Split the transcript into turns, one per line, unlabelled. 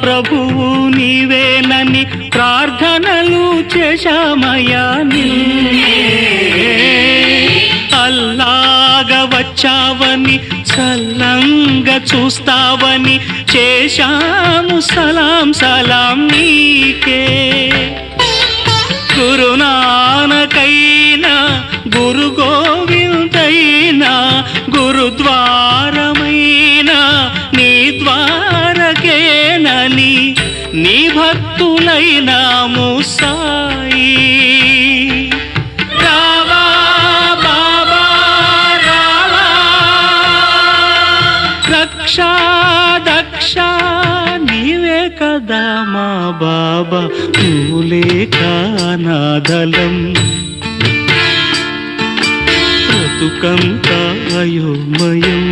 ప్రభువు నీవేనని ప్రార్థనలు చేశామయ్యా నిన్నే అల్లాగా వచ్చావని సల్లంగా చూస్తావని చేశాము సలాం సలాం నీకే గురునానకైనా గురు గోవిందైనా గురుద్వారమైనా నీ ద్వారకేనని నీ భక్తులైనాము సాయి రావా బాబా రావా రక్షా దక్ష నీవే కదా మా బాబా నువ్వులే కానాదలం బ్రతుకంతా అయోమయం